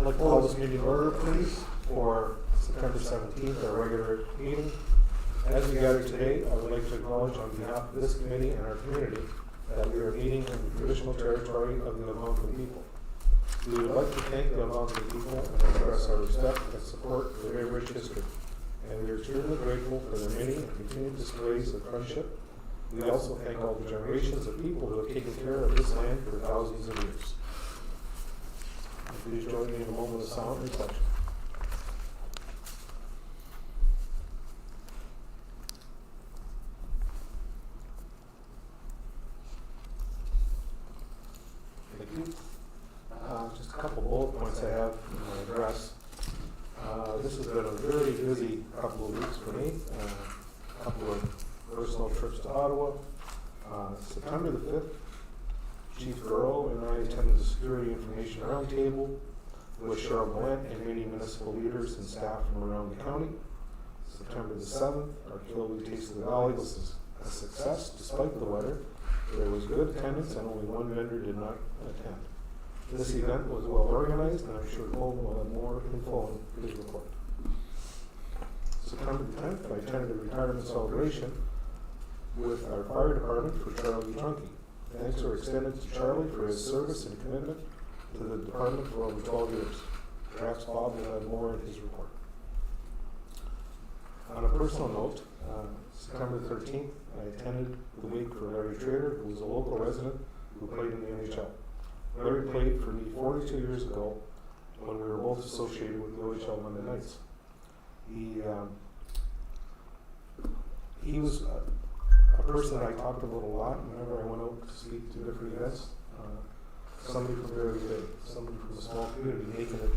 I'd like to call this meeting to order, please, for September 17th, our regular meeting. As we gather today, I would like to acknowledge on behalf of this committee and our community that we are meeting in the traditional territory of the Algonquin people. We would like to thank the Algonquin people and express our respect and support for their rich history. And we are extremely grateful for their many and continued displays of friendship. We also thank all the generations of people who have taken care of this land for thousands of years. Please join me in a moment of silent reflection. Thank you. Just a couple bullet points I have in my address. This has been a very busy couple of weeks for me. A couple of personal trips to Ottawa. September the 5th, Chief Garreau and I attended the Security Information Roundtable with Cheryl Blunt and many municipal leaders and staff from around the county. September the 7th, our Kilby Taste of the Valley was a success despite the weather. There was good attendance and only one vendor did not attend. This event was well organized and I'm sure Colton will have more info in his report. September the 10th, I attended a retirement celebration with our fire department for Charlie Trunky. Thanks are extended to Charlie for his service and commitment to the department for over 12 years. Perhaps Bob will have more in his report. On a personal note, September 13th, I attended the wake for Larry Trader, who was a local resident who played in the NHL. Larry played for me 42 years ago when we were both associated with the OHL Monday nights. He was a person that I talked about a lot whenever I went out to speak to different events. Somebody from very big, somebody from a small community making it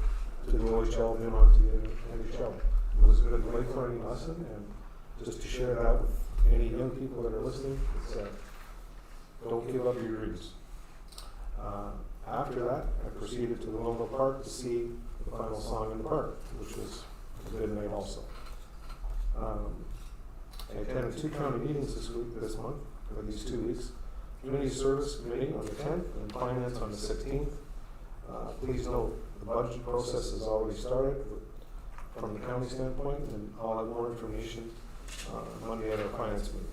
to the OHL, then on to the NHL. It was a good life learning lesson, and just to share that with any young people that are listening, it's don't give up your dreams. After that, I proceeded to the Wilmville Park to see the final song in the park, which was a good night also. I attended 2 county meetings this month, for these 2 weeks. Community Service Committee on the 10th and Finance on the 16th. Please note, the budget process has already started from the county standpoint, and I'll have more information Monday at our Finance meeting.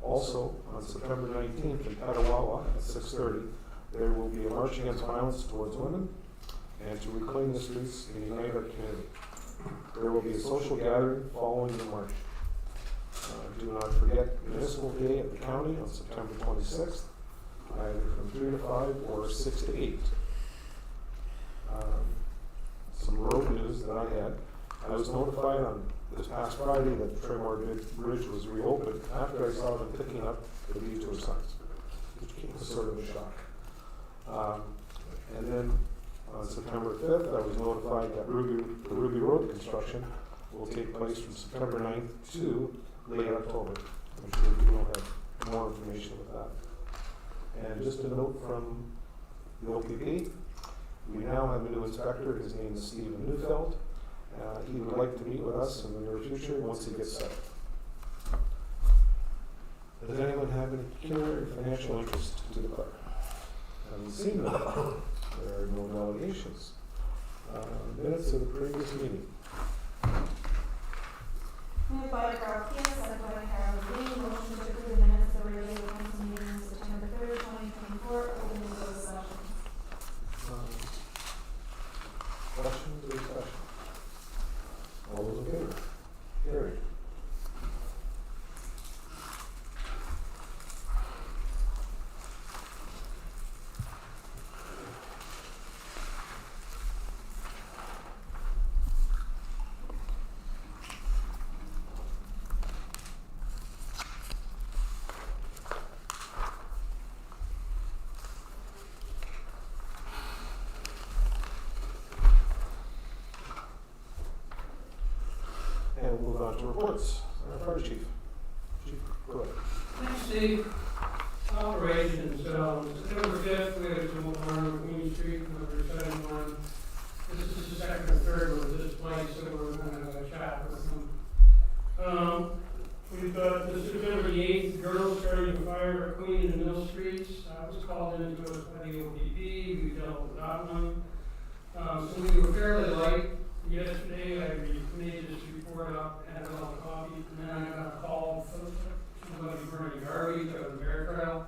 Also, on September 19th in Petawawa at 6:30, there will be a march against violence towards women and to reclaim the streets and unite our community. There will be a social gathering following the march. Do not forget Municipal Day at the county on September 26th, either from 3 to 5 or 6 to 8. Some road news that I had. I was notified on this past Friday that the Tremor Bridge was reopened after I saw them picking up the detour signs, which came as sort of a shock. And then on September 5th, I was notified that the Ruby Road construction will take place from September 9th to late October. I'm sure we will have more information with that. And just a note from the OPP, we now have a new inspector. His name is Stephen Neufeld. He would like to meet with us in the near future once he gets set. Does anyone have any pecuniary financial interest to declare? I haven't seen them. There are no delegations. Minutes of the previous meeting. Moved by Garcia, second by Carol Green, motion to approve the minutes of the regular council meeting September 3rd, 2024, open and closed session. Questions or discussion? All those in favor? Carried. And we'll move on to reports. Our fire chief. Chief, go ahead. Thanks, Steve. Operations. September 5th, we had a tumble on Queen Street, number 71. This is the second or third one of this place, so we're going to have a chat with them. We've got the September 8th, girls starting a fire at Queen and Mill Streets. That was called into us by the OPP. We dealt with that one. So we were fairly light. Yesterday, I made this report up, had it all copied, and then I got a call from somebody burning garbage on the Bear Trail.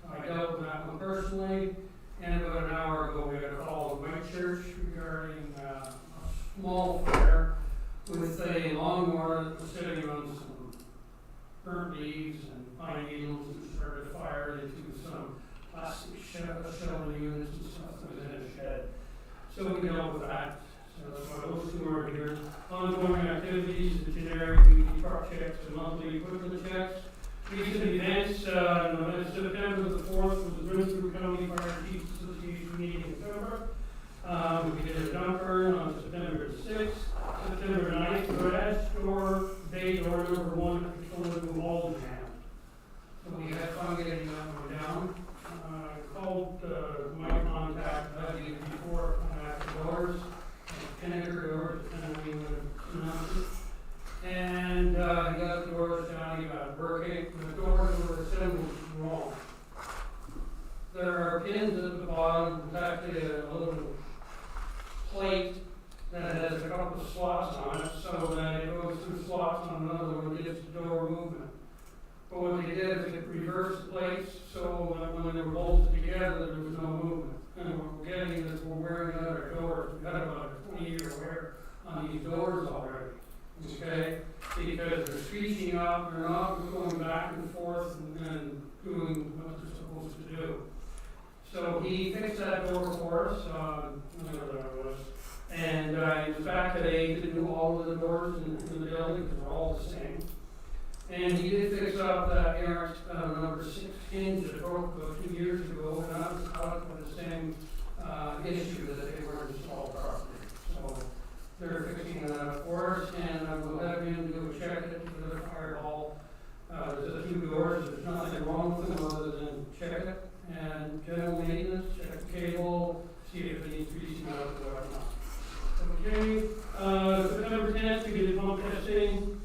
I dealt with that one personally, and about an hour ago, we had a call at White Church regarding a small fire with a lawnmower that was sitting on some burnt leaves and pine needles and started a fire into some plastic shelter units and stuff that was in a shed. So we dealt with that. So that's why those two are here. Ongoing activities, the generic weekly truck checks and monthly equipment checks. Recent events, September the 4th was the Renfrew County Fire Chiefs Association meeting in September. We did a dump burn on September the 6th. September 9th, garage door, bay door number 1 at Petroleum Waldenham. So we had fun getting that one down. Called my contact before after doors, Pinnaker doors, depending on how you want to pronounce it. And he got the doors down, he got working. The doors were assembled wrong. There are pins at the bottom, there's actually a little plate that has a couple of slots on it, so that it goes through slots on another one, gets the door movement. But what they did is they reversed the plates, so that when they were bolted together, there was no movement. And what we're getting is we're wearing out our doors. We've got about a 20-year wear on these doors already, okay? Because they're screeching up, they're not going back and forth and doing what they're supposed to do. So he fixed that door for us, whatever that was. And he was back today to do all of the doors in the building, because they're all the same. And he did fix up that errant number 6 hinge that broke about 2 years ago, and that was caused by the same issue that they weren't installed properly. So they're fixing that up for us, and I will have him do a check it to the fire hall. There's a few doors, there's nothing wrong with them other than check it. And general maintenance, check the cable, see if it needs greasing out or whatnot. Okay, September 10th, we did pump testing.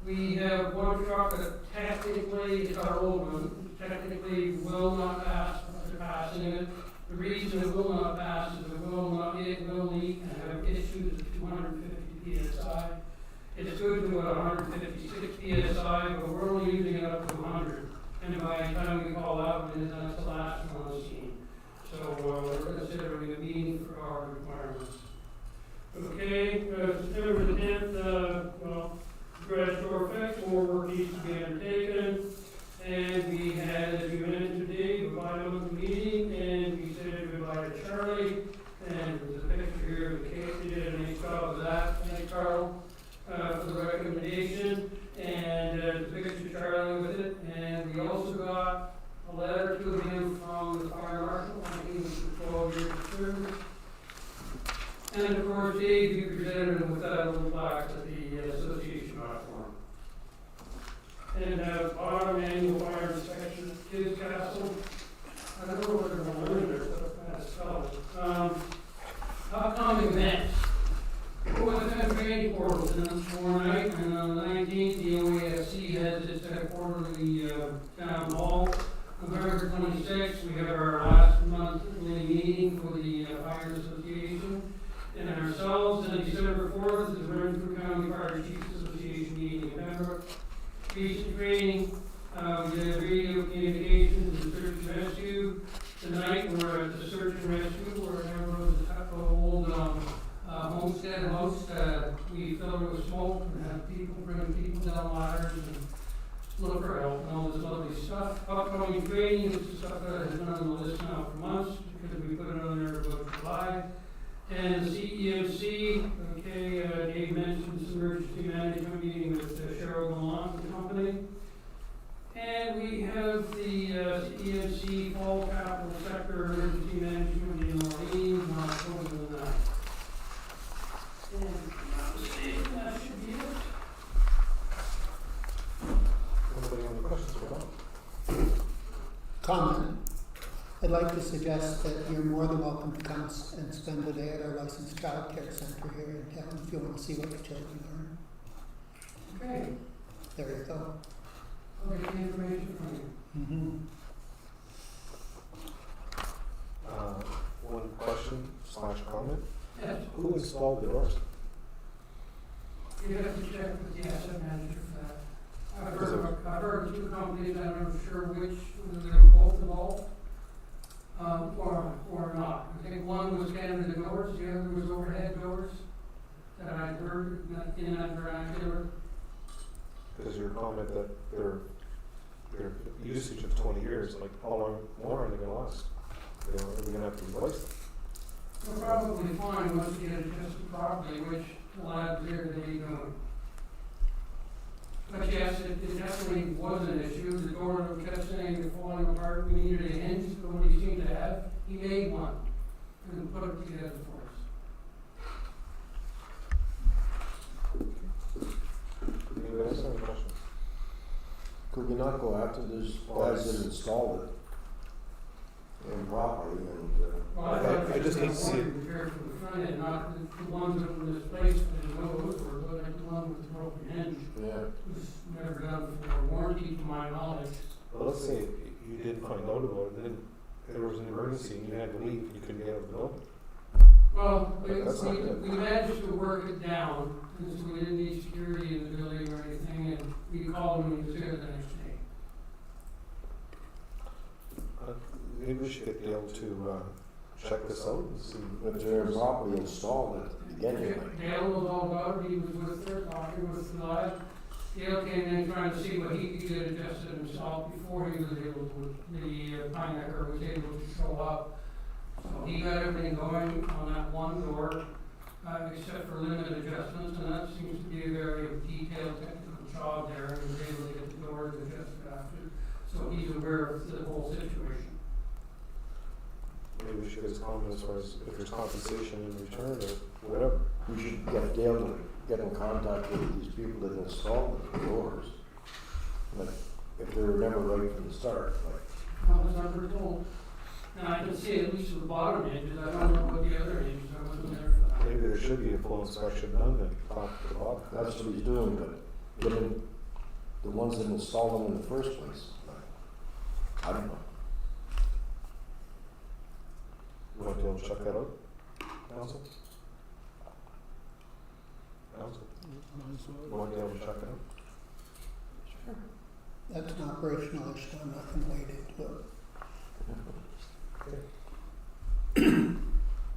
We have one truck that technically, it's our old one, technically will not pass after passing it. The reason it will not pass is it will leak and have issues at 250 psi. It's good to about 156 psi, but we're only using it up to 100. And by the time we call out, that's the last one on the scene. So we're considering a meeting for our requirements. Okay, September the 10th, garage door fix, more work needs to be undertaken. And we had, as we mentioned today, a bi-monthly meeting, and we said goodbye to Charlie. And there's a picture here of the case. They did a nice job of that. Thanks, Carl, for the recommendation. And the picture of Charlie with it. And we also got a letter to him from the fire marshal, thanking him for 12 years of service. And of course, Dave, you presented him with that little plaque at the association platform. And bottom annual fire inspection at Kids Castle. I don't know what they're going to learn there, but that's spelled. Upcoming events. Well, the kind of training portals tomorrow night, and on the 19th, the OAFC has its quarterly town hall. November 26th, we have our last monthly meeting for the Fire Association. And ourselves, and December 4th is the Renfrew County Fire Chiefs Association meeting in Pembroke. Recent training, we did radio communications and search and rescue. Tonight we're at the search and rescue where everyone's at the old homestead house. We fill it with smoke and have people bringing people down ladders and look for help and all this lovely stuff. Upcoming training is stuff that has been on the list now for months because we put it on there about July. And the CEMC, okay, Dave mentioned this emergency management meeting with Cheryl Gallant and the company. And we have the CEMC Fall Capital Sector Emergency Management in Orleans on October the 9th. And that should be it. Anybody have any questions for Bob? Comment. I'd like to suggest that you're more than welcome to come and spend the day at our licensed child care center here in town if you want to see what the children learn. Okay. There you go. I'll get the information from you. One question / comment. Yes, Who installed the doors? you have to check with the asset manager for that. I've heard of two companies, I'm not sure which, whether they were both involved, or not. I think one was Canada Doors, the other was Overhead Doors, that I heard in that vernacular. Because your comment that their usage of 20 years, like how long more are they gonna last? You know, are we gonna have to replace them? We're probably fine once you get it adjusted properly, which the labs here today doing. But yes, it definitely was an issue. The door kept saying it's falling apart, we needed a hinge, so what he seemed to have, he made one and put it together for us. Anybody else have any questions? Could we not go after those guys that installed it improperly and, Well, I thought I just hate to see it. repaired from the front end, not the ones that were misplaced, and those were, but like the one with the broken hinge yeah, was never done for warranty, to my knowledge. Well, let's say you didn't find out about it, then there was an emergency and you had to leave, you couldn't get out of the building. Well, That's not good. we managed to work it down, and so we didn't need security in the building or anything, and we called him and he was there the next day. Maybe we should get Dale to check this out and see. if they're improperly installed at the beginning, like, Dale was all about it, he was with her, talking with the lad. Dale came in trying to see what he could get adjusted himself before he was able to, the Pioneer was able to show up. So he got everything going on that one door, except for limited adjustments, and that seems to be a very detailed technical job there, and he was able to get the doors adjusted after. So he's aware of the whole situation. Maybe we should get his comment as far as if there's compensation in return or whatever. we should get Dale to get in contact with these people that installed the doors. Like, if they were never right from the start, like, I was never told, and I can see at least the bottom edges, I don't know what the other edges, I wasn't there for that. Maybe there should be a full inspection done and top to the bottom. that's what he's doing, but getting the ones that installed them in the first place, like, I don't know. You want Dale to check that out? Council? Council? You want Dale to check it out? That's an operational issue, I'm not gonna wade into it.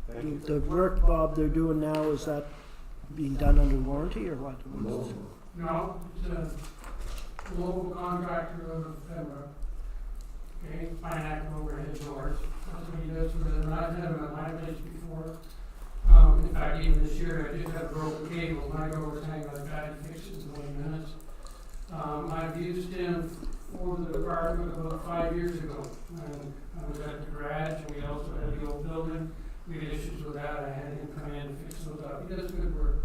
Thank you. The work, Bob, they're doing now, is that being done under warranty or what? No. No, it's a local contractor out of Pembroke. Okay, Pioneer Overhead Doors, that's what he does for them, and I've had him at my place before. In fact, even this year, I did have broken cable, my door was hanging like that, he fixed it in 20 minutes. I've used him for the department about 5 years ago, and I was at the garage, and we also had the old building. We had issues with that, I had him come in and fix those up, he does good work.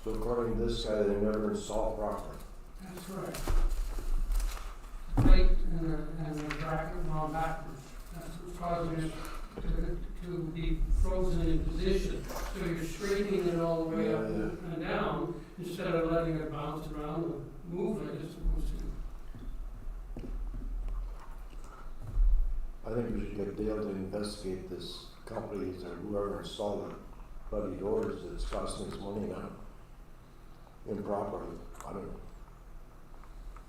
So according to this guy, they never installed properly. That's right. The plate and the bracket went on backwards. That's what's causing it to be frozen in position. So you're straightening it all the way up and down instead of letting it bounce around and move like it's supposed to. I think we should get Dale to investigate this company or whoever installed the bloody doors that's costing us money now. Improperly, I don't know.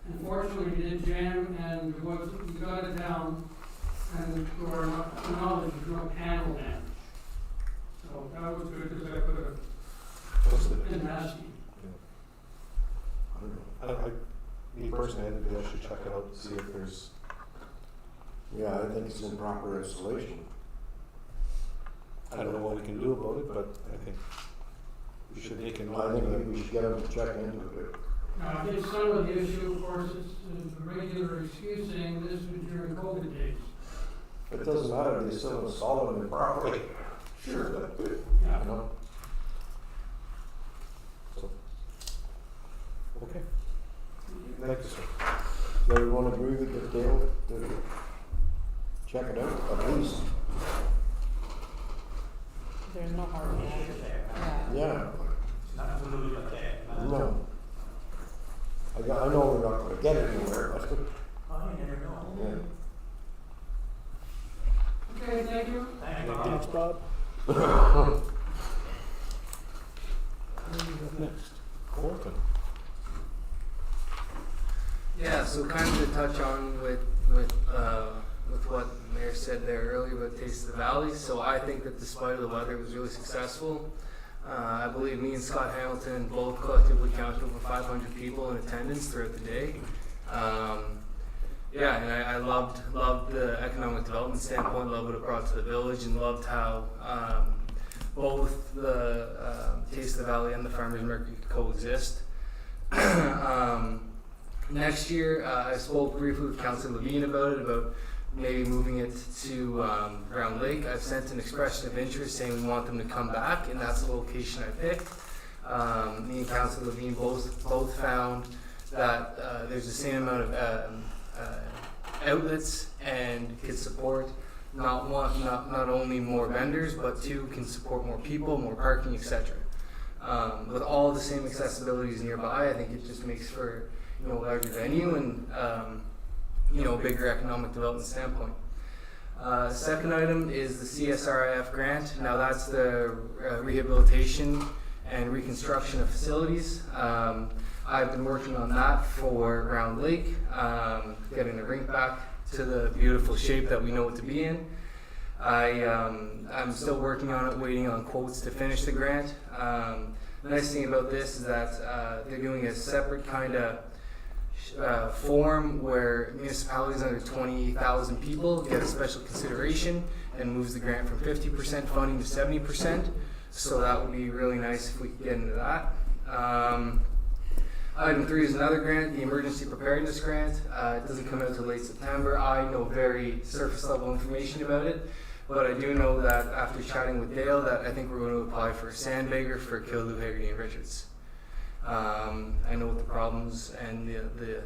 Unfortunately, we did jam and we got it down and to our knowledge, there's no panel damage. So that was good because I could have What's the, been nasty. I don't know. me personally, I think Dale should check it out and see if there's, Yeah, I think it's improper installation. I don't know what we can do about it, but I think we should make a note. I think we should get them to check into it. Now, I think some of the issue, of course, is the regular excuse saying this was during COVID days. It doesn't matter, they still install them improperly. Sure. You Yeah. know? Okay. Thank you, sir. Does everyone agree with Dale to check it out, at least? There's no hard measure there. Yeah. Nothing to lose but that. No. I know we're not gonna get it anywhere, but, Oh, you never know. yeah. Okay, thank you. Thank you. Thanks, Bob. Next. Colton. Yeah, so kind of to touch on with what the Mayor said there earlier about Taste of the Valley. So I think that despite of the weather, it was really successful. I believe me and Scott Hamilton both collectively counted over 500 people in attendance throughout the day. Yeah, and I loved the economic development standpoint, loved what it brought to the village, and loved how both the Taste of the Valley and the Farmers Market could coexist. Next year, I spoke briefly with Councillor Levine about it, about maybe moving it to Round Lake. I've sent an expression of interest saying we want them to come back, and that's the location I picked. Me and Councillor Levine both found that there's the same amount of outlets and could support not only more vendors, but two, can support more people, more parking, etc. With all the same accessibilities nearby, I think it just makes for a larger venue and bigger economic development standpoint. Second item is the CSRIF grant. Now that's the rehabilitation and reconstruction of facilities. I've been working on that for Round Lake, getting the rink back to the beautiful shape that we know it to be in. I'm still working on it, waiting on quotes to finish the grant. The nice thing about this is that they're doing a separate kind of form where municipalities under 20,000 people get a special consideration and moves the grant from 50% funding to 70%. So that would be really nice if we could get into that. Item 3 is another grant, the Emergency Preparedness Grant. It doesn't come out until late September. I know very surface level information about it, but I do know that after chatting with Dale that I think we're going to apply for a sandbagger for Killaloe, Haggerty, and Richards. I know what the problems and the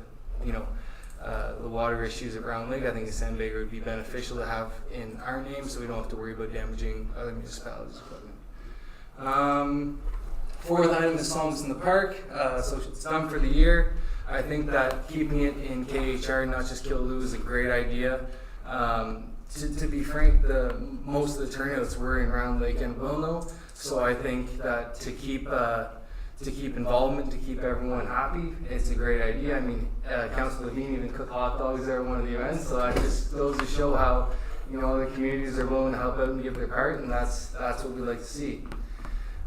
water issues at Round Lake. I think a sandbagger would be beneficial to have in our name, so we don't have to worry about damaging other municipalities' equipment. Fourth item is Psalms in the Park. So it's done for the year. I think that keeping it in KHR, not just Killaloe, is a great idea. To be frank, most of the turnouts were in Round Lake and Wilno, so I think that to keep involvement, to keep everyone happy, it's a great idea. I mean, Councillor Levine even cooked hot dogs there at one of the events, so that just goes to show how other communities are willing to help out and give their part, and that's what we like to see.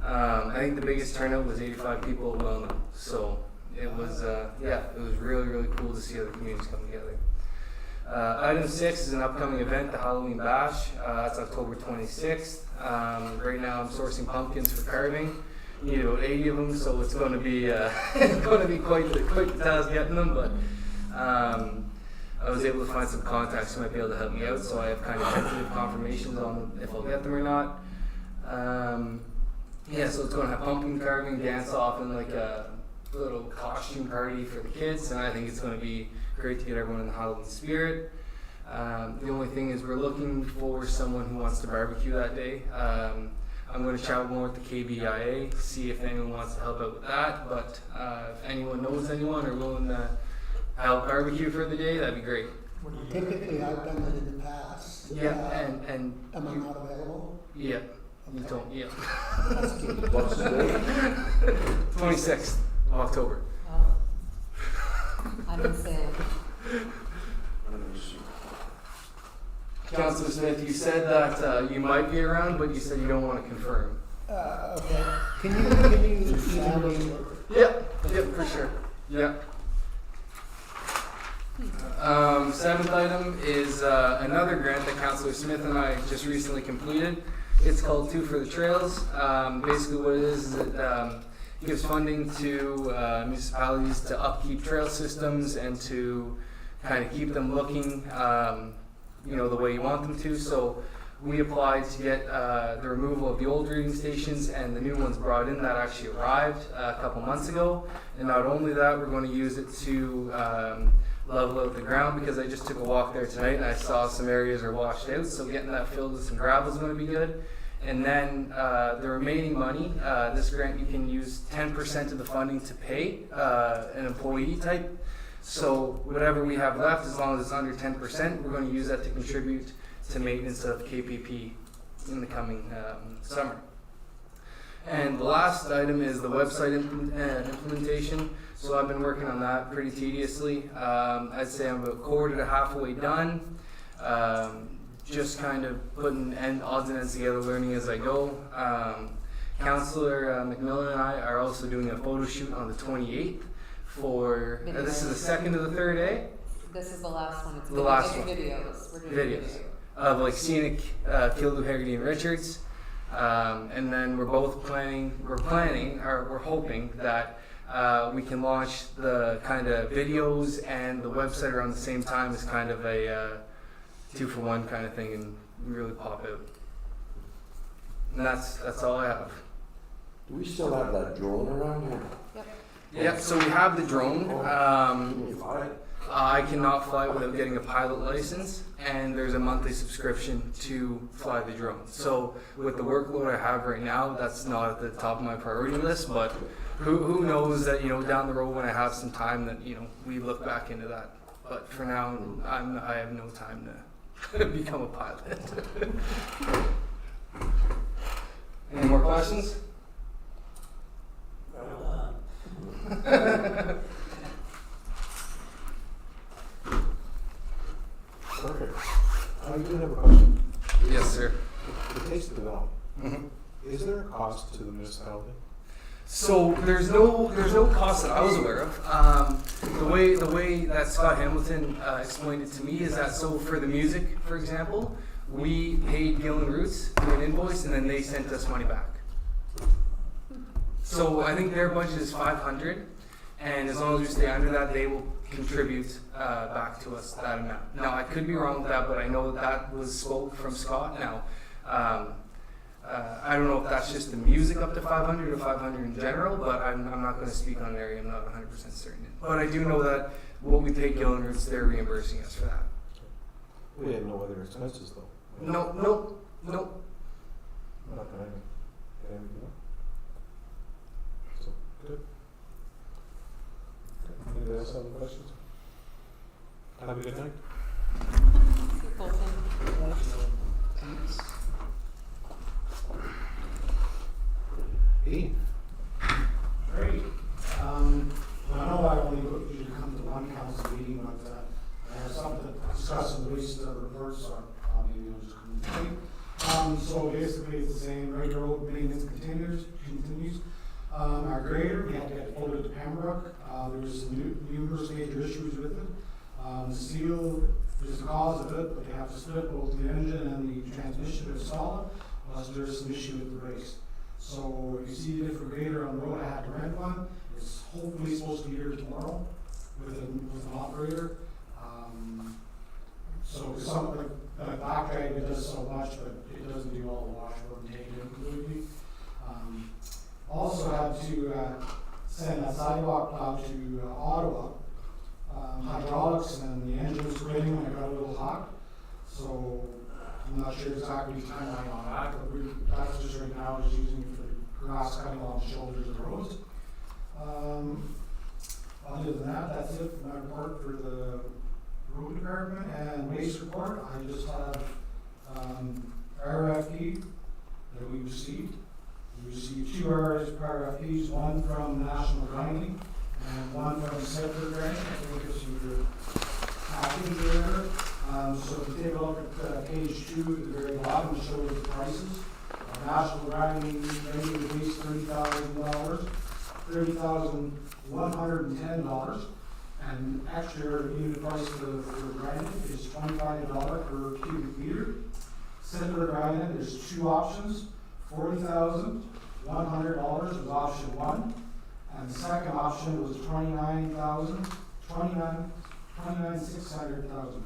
I think the biggest turnout was 85 people at Wilno, so it was really, really cool to see other communities come together. Item 6 is an upcoming event, the Halloween Bash. That's October 26th. Right now I'm sourcing pumpkins for carving. Need about 80 of them, so it's going to be quite the task getting them. But I was able to find some contacts who might be able to help me out, so I have kind of tentative confirmations on if I'll get them or not. So it's going to have pumpkin carving, dance off, and like a little costume party for the kids, and I think it's going to be great to get everyone in the Halloween spirit. The only thing is we're looking for someone who wants to barbecue that day. I'm going to chat more with the KBIA, see if anyone wants to help out with that, but if anyone knows anyone or willing to help barbecue for the day, that'd be great. Typically, I've done it in the past. Yeah, and Am I not available? yeah, you don't, yeah. That's cute. What's the date? 26th of October. Oh. I'm in Salem. Let me see. Councillor Smith, you said that you might be around, but you said you don't want to confirm. Okay. Can you email me? Yep, for sure. Yep. Seventh item is another grant that Councillor Smith and I just recently completed. It's called Two for the Trails. Basically what it is it gives funding to municipalities to upkeep trail systems and to kind of keep them looking the way you want them to. So we applied to get the removal of the old reading stations and the new ones brought in that actually arrived a couple months ago. And not only that, we're going to use it to level out the ground, because I just took a walk there tonight and I saw some areas are washed out, so getting that filled with some gravel is going to be good. And then the remaining money, this grant, you can use 10% of the funding to pay an employee type. So whatever we have left, as long as it's under 10%, we're going to use that to contribute to maintenance of KPP in the coming summer. And the last item is the website implementation. So I've been working on that pretty tediously. I'd say I'm about a quarter to halfway done. Just kind of putting odds and ends together, learning as I go. Councillor McMillan and I are also doing a photo shoot on the 28th for, this is the second to the third day? This is the last one. It's The last one. videos. We're doing Videos. video. Of like scenic Killaloe, Haggerty, and Richards. And then we're hoping that we can launch the kind of videos and the website around the same time as kind of a 2-for-1 kind of thing and really pop out. And that's all I have. Do we still have that drone around here? Yep, so we have the drone. Can you fly it? I cannot fly without getting a pilot license, and there's a monthly subscription to fly the drone. So with the workload I have right now, that's not at the top of my priority list, but who knows that, down the road when I have some time that, we look back into that. But for now, I have no time to become a pilot. Any more questions? Perfect. I do have a question. Yes, sir. The Taste Development, Mhm. is there a cost to the municipality? So there's no cost that I was aware of. The way that Scott Hamilton explained it to me is that, so for the music, for example, we paid Gillen Roots through an invoice, and then they sent us money back. So I think their budget is $500, and as long as we stay under that, they will contribute back to us that amount. Now I could be wrong with that, but I know that was spoke from Scott. Now I don't know if that's just the music up to 500 or 500 in general, but I'm not going to speak on area. I'm not 100% certain. But I do know that what we pay Gillen Roots, they're reimbursing us for that. We had no other expenses though. Nope. Not that I know. Get everything up. So, good. Anybody else have any questions? Have a good night. Ian? Great. I know I only usually come to one council meeting, but I have something to discuss in the waste reports, so maybe I'll just come today. So basically it's the same, regular road maintenance continues. Our grader, we had to get it folded to Pembroke. There was some numerous major issues with it. The steel is the cause of it, but they have to split both the engine and the transmission to install it. Plus there's some issue with the race. So if you see a different grader on the road, I had to rent one. It's hopefully supposed to be here tomorrow with an operator. So something like back drag, it does so much, but it doesn't do all the washboard and take it completely. Also had to send a sidewalk plow to Ottawa. Hydraulics and the engine was spinning and I got a little hot. So I'm not sure exactly the timeline on that, but that's just right now, just using it for grass cutting along the shoulders of the roads. Other than that, that's it for my report for the road department and waste report. I just have RFP that we received. We received 2 RFPs, one from National Grinding and one from Settler Grinding. I think it's your package there. So if you take a look at page 2 at the very bottom, it shows the prices. National Grinding ready to release $30,000, $30,110, and actually our unit price for grinding is $25 per cubic meter. Settler Grinding, there's 2 options. $40,100 was option 1, and the second option was $29,600,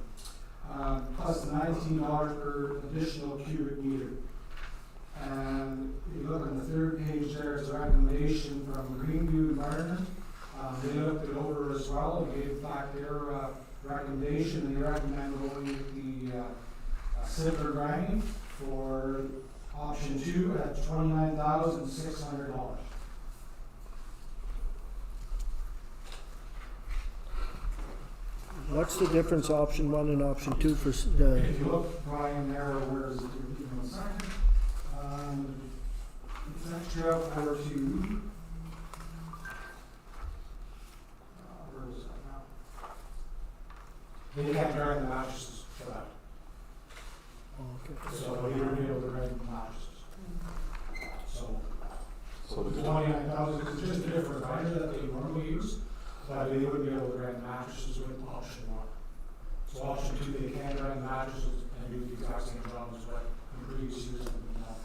plus the $19 per additional cubic meter. And if you look on the 3rd page, there's a recommendation from Greenview Environment. They looked it over as well and gave back their recommendation, and they recommend going with the Settler Grinding for option 2 at $29,600. What's the difference, option 1 and option 2 for the, If you look, Brian, there, where is it, give me 1 second. It's actually up over to, where is that now? They can't grind the mattresses for that, oh, okay. so you wouldn't be able to grind the mattresses. So, So the the 29,000 is just a different grinder that they normally use, but they wouldn't be able to grind the mattresses with option 1. So option 2, they can grind the mattresses and do the exact same job as what the previous years have been done.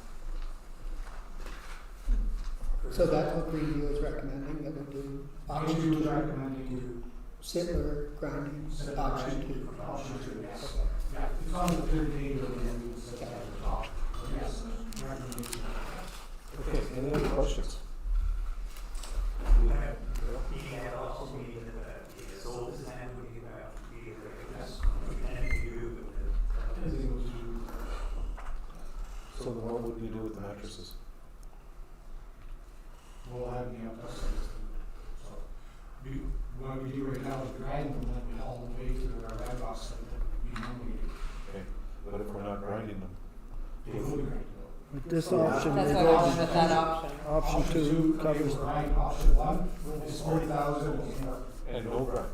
So that's what Greenview is recommending, that we do Option 2 is recommending to similar grinding, set option 2. Option 2, yes. Yeah, it's on the 3rd page of the end, it's at the top. Yes, recommendation. Okay, any other questions? We had also meeting the soul design, we have Yes. anything to do with it. Anything was to do. So then what would you do with the mattresses? We'll have the upstairs. So, what we do right now is grind them, then we haul them away to our red box site that we normally do. Okay, but if we're not grinding them? They fully grind them. With this option, That's it what I goes, wanted with that option. option 2 covers, Grind, option 1 is 40,000 and And no grind?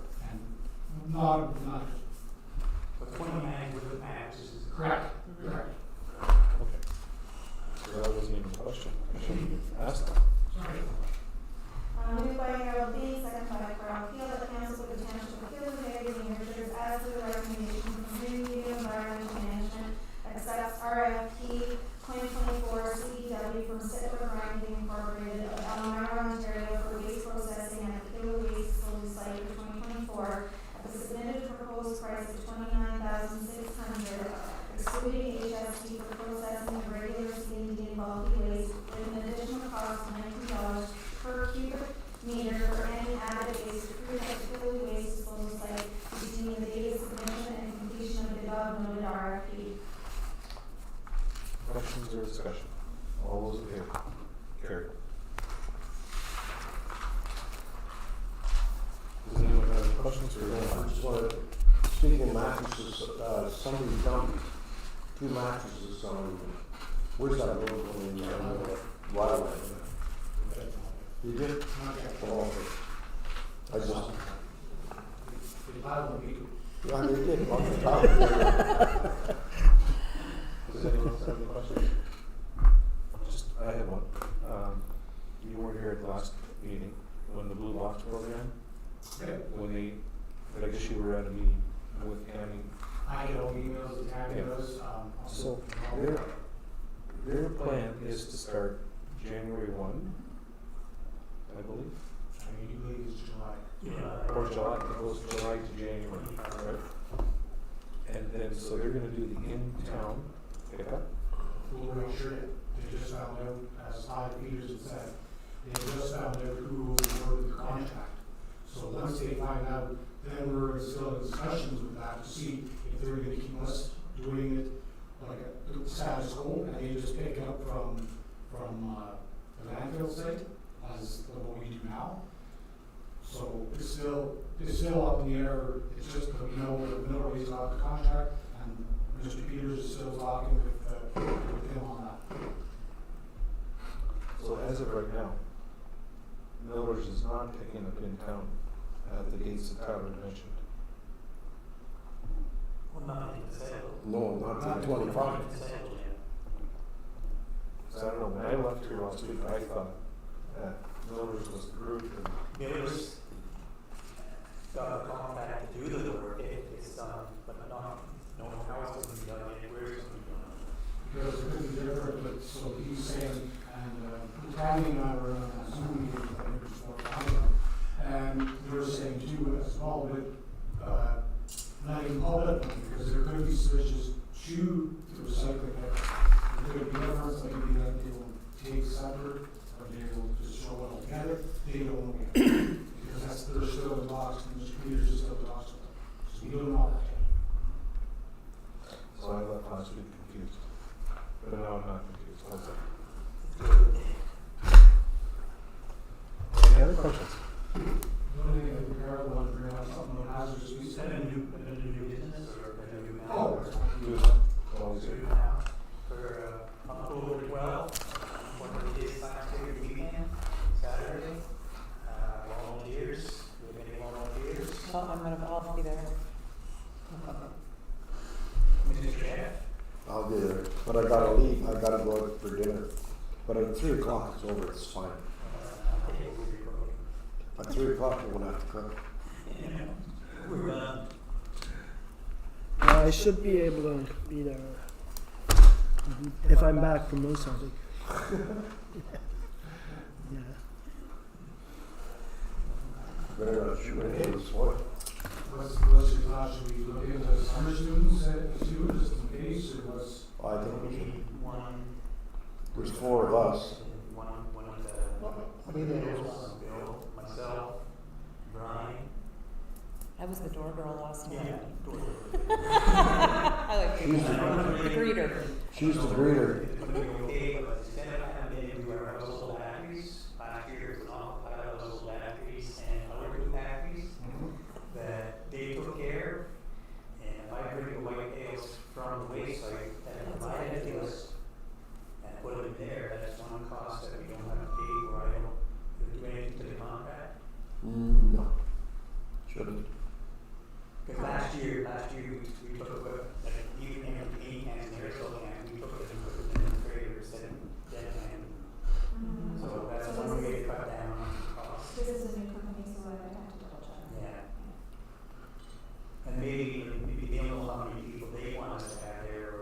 not, But 29 with the max is correct, correct. Okay. So that wasn't even a question. I should have asked that. Sorry. Moved by Harold Dean, second by Carl Keel, that the council of the township of Hillsborough, New Hampshire, as to the recommendation from Greenview Environmental Management, accepts RFP 2024 CEW from Sitler Grinding Incorporated of Elmira, Ontario, for waste processing at the Killer Waste Disposal Site for 2024 at the submitted proposed price of $29,600, excluding HST for processing of regular steam bulky waste, with an additional cost of $19 per cubic meter for any added waste accrued at the Killer Waste Disposal Site between the date of submission and completion of the above noted RFP. Questions or discussion? All those in favor? Carried. Does anyone have any questions for I Dan? just wanted, speaking of mattresses, somebody dumped 2 mattresses on, where's that road going in, Wildlife? You did? Not yet. Oh, okay. I just, They piled them, yeah, they did, on the top. Does anyone else have any questions? Just, I had one. You weren't here at the last meeting, when the Blue Box program, Okay. when they, but I guess you were at a meeting with Annie. I get all the emails that Tammy Yeah. does, So, their plan is to start January 1, I believe, I mean, you believe it's July. or July, it goes July to January, right? And then, so they're gonna do the in-town pickup. We'll make sure that they just found out, as Todd Peters had said, they just found out who awarded the contract. So once they find out, then we're still in discussions with that to see if they're gonna keep us doing it like a status quo, and they just pick it up from the landfill site, as what we do now. So it's still up in the air, it's just that we know that Millrace got the contract, and Mr. Peters is still talking with him on that. So as of right now, Millers is not picking up in town at the dates that Tyler mentioned. Well, nothing to say. No, not till 25. So I don't know, when I left here last week, I thought that Millers was the group and Miller's got a contract to do the work, it's done, but not, no how it's gonna be done yet, where it's gonna be done. Because it could be different, but so he's saying, and Tammy and I were on a Zoom meeting, I think it was 4 times, and they were saying too, as well, with, not even public, because there could be switches to the recycling, there could be difference, like maybe that they will take separate, or they will just show it all together, they don't know yet. Because that's, they're still in the box, and Mr. Peters is new business or a new Oh, member. Do that. As long as Do you- now for October 12th, one of the days Thanksgiving weekend, Saturday. Volunteers, do we have any volunteers? Oh, I'll be there. Mr. Chair? I'll be there, but I gotta leave, I gotta go out for dinner. But at 3 o'clock it's over, it's fine. I think we'll be recording. At 3 o'clock we're gonna have to cook. We're done. I should be able to be there if I'm back from Moose hunting. Yeah. Better not shoot any of this one. what's your thought, should we look into summer students too, just in case, or was? I think We we should, need one. there's 4 of us. One of the. I'll be there as well. Bill, myself, Brian. I was the door girl last night. Yeah. I like She's the greeter. She's the breeder. It's gonna be okay, but instead of having to do our household batteries, last year it was an awful pile of household batteries and other two batteries that they took care of. And if I bring the whitetails from the wayside and provide it to us and put them in there, that's one cost that we don't have to pay for. I don't do anything to the contract. No, shouldn't. Cause last year we took, like, even in any cans and aerosol cans, we took it and put it in the trailers and then, so that's So one this way is- to cut down on the cost. This is a new company, so I would have to double check. Yeah. And maybe they don't know how many people they want us to have there or,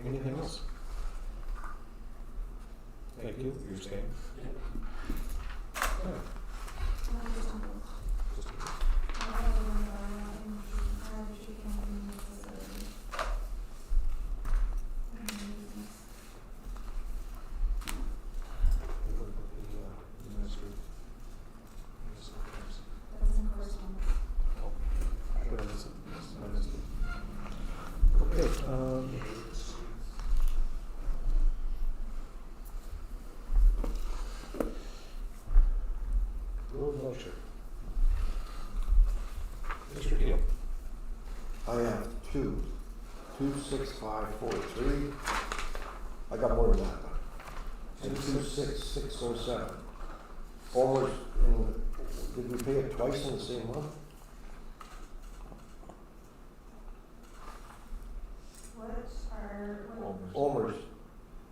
Anything else? Thank you, you're staying. Okay, road motion. Mr. Keel. I have 26543. I got more than that. And 26607. Almost, did we pay it twice in the same month? What are, what, Olmer's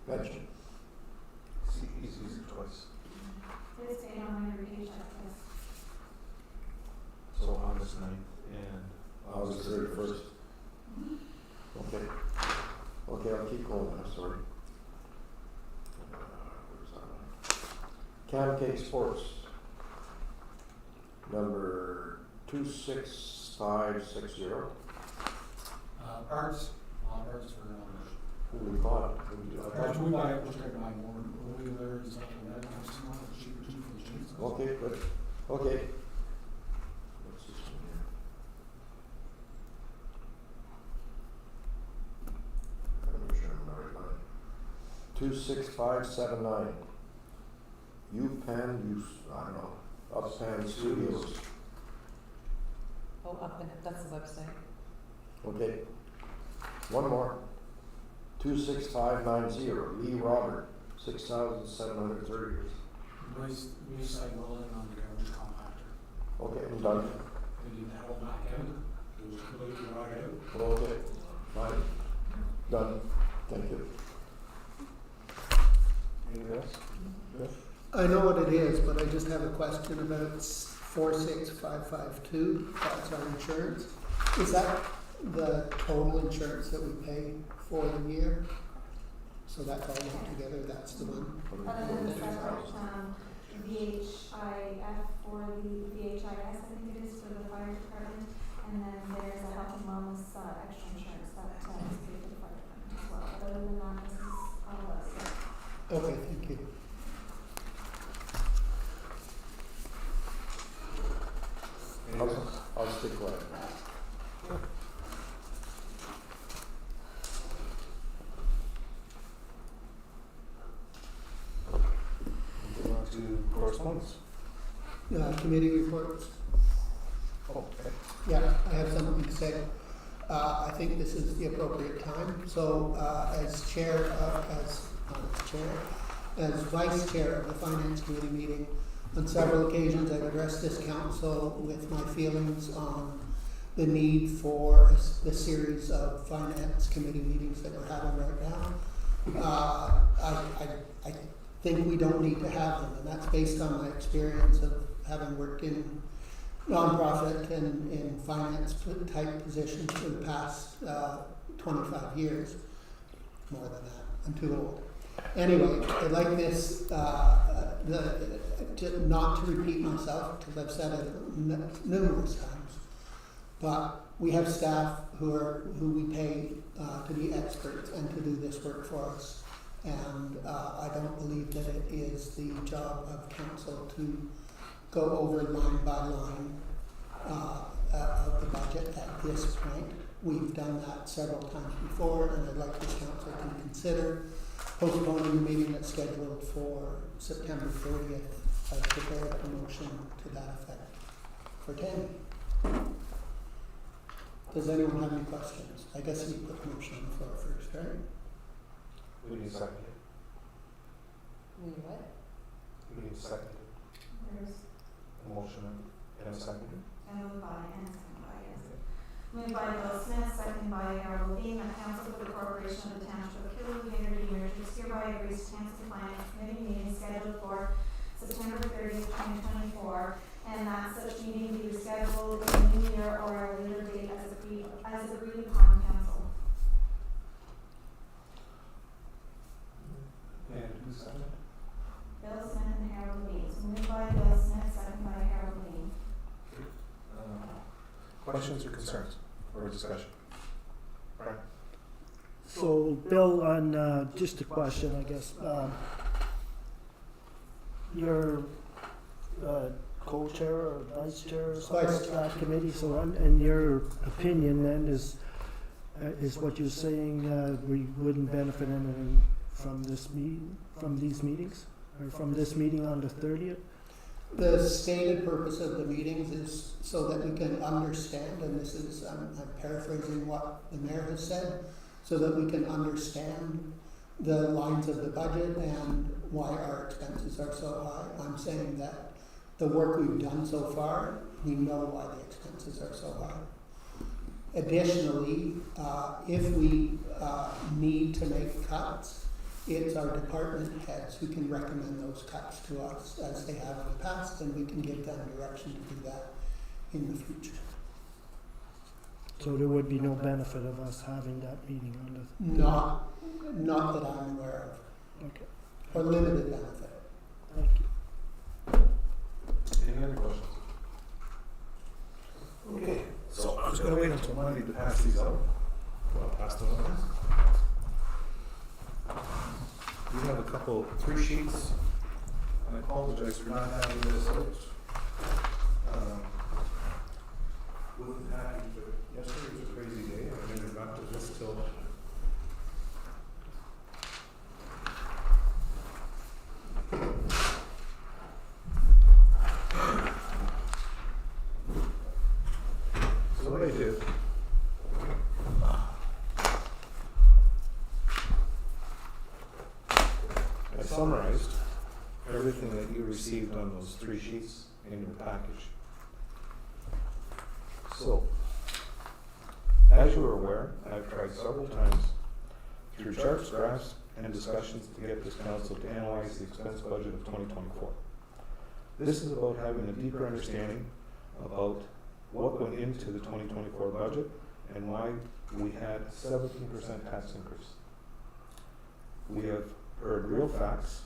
pension. He's used it twice. this date on my paycheck, yes. So August 9th and August 31st. Okay. Okay, I'll keep going, I'm sorry. Where's that one? Camcade Sports. Number 26560. Parts for, Who we bought? parts we buy, we're trying to buy more, wheeler and stuff like that, kind of stuff, cheaper too for the chainsaws. Okay, good. Okay. What's this one here? I'm not sure I'm right on it. 26579. UPenn, I don't know, Uppan Studios. Oh, up in it, that's the website. Okay. One more. 26590. Lee Robert, 6,730. Recycle it on the garbage compactor. Okay, I'm done. They did that whole back end, it was completely right out. Okay, fine. Done. Thank you. anything else? Yes? I know what it is, but I just have a question about 46552, that's our insurance. Is that the total insurance that we pay for the year? So that's all put together, that's the one? Other than the separate, VHIF for the VHIS, I think it is, for the fire department. And then there's a health and wellness, extra insurance that, is paid for the fire department as well. Other than that, this is all of us. Okay, thank you. I'll stick quiet. correspondence? Committee reports. Oh, okay. Yeah, I have something to say. I think this is the appropriate time. So, as vice chair of the finance committee meeting, on several occasions I've addressed this council with my feelings on the need for the series of finance committee meetings that we're having right now. I think we don't need to have them, and that's based on my experience of having worked in nonprofit and in finance type positions for the past 25 years. More than that, I'm too old. Anyway, I'd like this, not to repeat myself, because I've said it numerous times, but we have staff who we pay to be experts and to do this work for us. And I don't believe that it is the job of council to go over line by line of the budget at this point. We've done that several times before, and I'd like this council to consider postponing the meeting that's scheduled for September 30th. I've prepared a motion to that effect for Tammy. Does anyone have any questions? I guess you put the motion on the floor first, right? We need a second. Wait, what? We need a second. There's A motion and a second. a move by and a second by, yes. Moved by Bill Smith, second by Harold Levine, that council for the corporation of the township of Killarney Energy Mergers hereby agrees to cancel the finance committee meeting scheduled for September 30th, 2024, and that such meeting be rescheduled in the new year or at a later date as agreed upon council. And who's second? Bill Smith and Harold Levine. So moved by Bill Smith, second by Harold Levine. Questions or concerns or discussion? Brian? So, Bill, on just a question, I guess. You're co-chair or vice chair or something Vice of that committee. So, in your opinion, then, is what you're saying we wouldn't benefit anything from this from these meetings, or from this meeting on the 30th? The stated purpose of the meetings is so that we can understand, and this is, I'm paraphrasing what the mayor has said, so that we can understand the lines of the budget and why our expenses are so high. I'm saying that the work we've done so far, we know why the expenses are so high. Additionally, if we need to make cuts, it's our department heads who can recommend those cuts to us as they have in the past, and we can give them direction to do that in the future. So there would be no benefit of us having that meeting on the... Not that I'm aware of, Okay, or limited benefit. thank you. Any other questions? Okay, so I'm just gonna wait until Monday to pass these out. Well, I'll pass them out. We have a couple, 3 sheets. I apologize for not having this out. Wasn't happy, but yesterday was a crazy day. I never got to this till. So what I did. I summarized everything that you received on those 3 sheets in your package. So, as you are aware, I've tried several times through charts, graphs, and discussions to get this council to analyze the expense budget of 2024. This is about having a deeper understanding about what went into the 2024 budget and why we had 17% tax increase. We have heard real facts,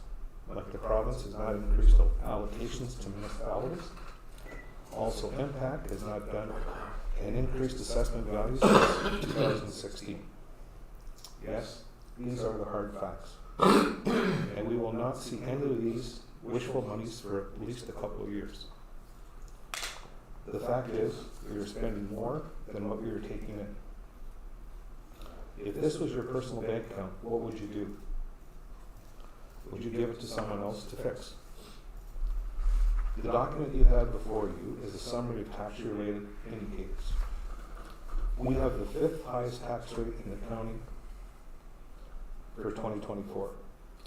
like the province has not increased allocations to municipalities. Also, MPAC has not done an increased assessment values since 2016. Yes, these are the hard facts. And we will not see any of these wishful monies for at least a couple of years. The fact is, we are spending more than what we are taking in. If this was your personal bank account, what would you do? Would you give it to someone else to fix? The document you have before you is a summary of tax-related indicators. We have the 5th highest tax rate in the county for 2024.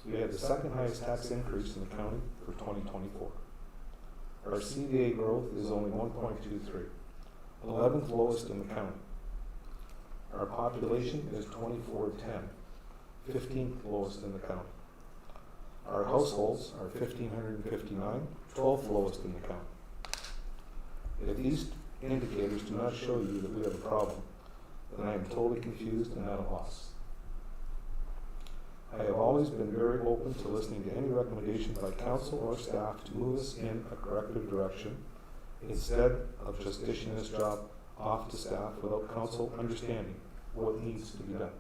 We have the 2nd highest tax increase in the county for 2024. Our CVA growth is only 1.23, 11th lowest in the county. Our population is 2410, 15th lowest in the county. Our households are 1,559, 12th lowest in the county. If these indicators do not show you that we have a problem, then I am totally confused and at a loss. I have always been very open to listening to any recommendations by council or staff to move us in a corrective direction instead of just dishing this job off to staff without council understanding what needs to be done.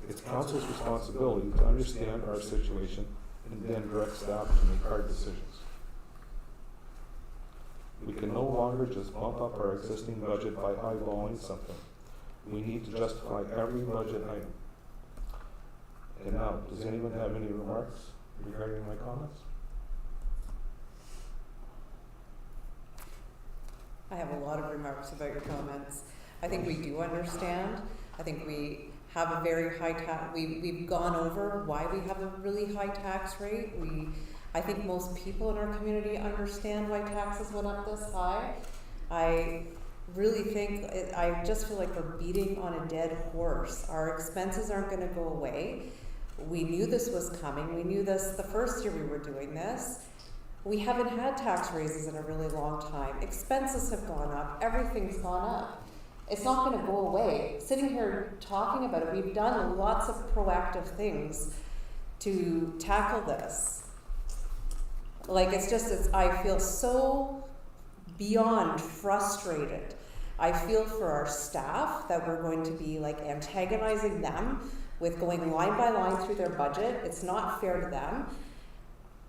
It's council's responsibility to understand our situation and then direct staff to make hard decisions. We can no longer just bump up our existing budget by eyeballing something. We need to justify every budget item. And now, does anyone have any remarks regarding my comments? I have a lot of remarks about your comments. I think we do understand. I think we have a very high tax. We've gone over why we have a really high tax rate. I think most people in our community understand why taxes went up this high. I really think, I just feel like we're beating on a dead horse. Our expenses aren't going to go away. We knew this was coming. We knew this the first year we were doing this. We haven't had tax raises in a really long time. Expenses have gone up. Everything's gone up. It's not going to go away. Sitting here talking about it, we've done lots of proactive things to tackle this. Like, I feel so beyond frustrated. I feel for our staff that we're going to be like antagonizing them with going line by line through their budget. It's not fair to them.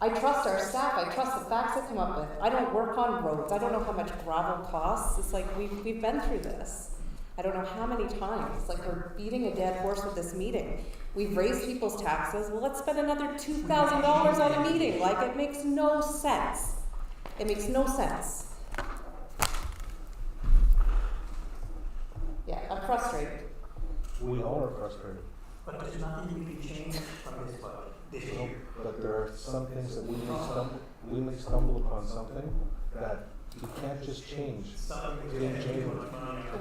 I trust our staff. I trust the facts they come up with. I don't work on roads. I don't know how much gravel costs. It's like we've been through this. I don't know how many times. It's like we're beating a dead horse with this meeting. We've raised people's taxes. Well, let's spend another $2,000 on a meeting. Like, it makes no sense. It makes no sense. Yeah, I'm frustrated. We all are frustrated. But there's nothing you can change from this budget this year. But there are some things that we may stumble upon something that you can't just change.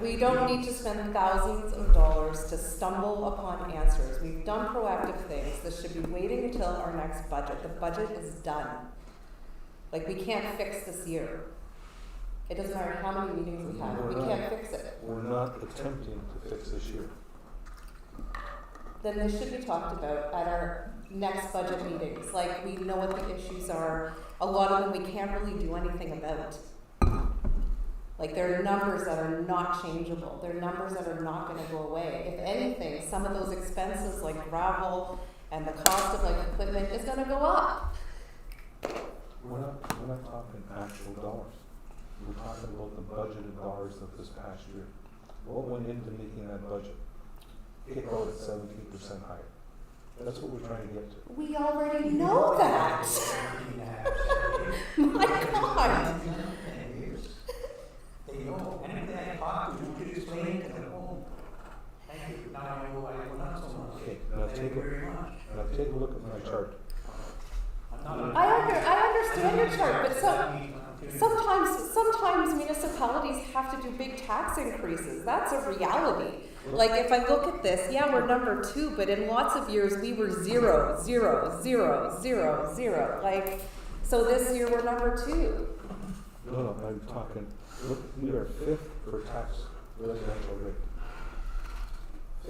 We don't need to spend thousands of dollars to stumble upon answers. We've done proactive things. This should be waiting until our next budget. The budget is done. Like, we can't fix this year. It doesn't matter how many meetings we have. We can't fix it. We're not attempting to fix this year. Then this should be talked about at our next budget meetings. Like, we know what the issues are. A lot of them we can't really do anything about. Like, there are numbers that are not changeable. There are numbers that are not going to go away. If anything, some of those expenses like gravel and the cost of like equipment is going to go up. We're not talking actual dollars. We're talking about the budgeted dollars of this past year. What went into making that budget? It wrote at 17% higher. That's what we're trying to get to. We already know that. My God. They know. Anything I talk to, you could explain to them. Oh, thank you. Now I know why it went up so much. Okay, Thank you very much. now take a look at my chart. I understand your chart, but sometimes municipalities have to do big tax increases. That's a reality. Like, if I look at this, yeah, we're number 2, but in lots of years we were 0, 0, 0, 0, 0. Like, so this year we're number 2. No, I'm talking, look, we are 5th for tax residential rate.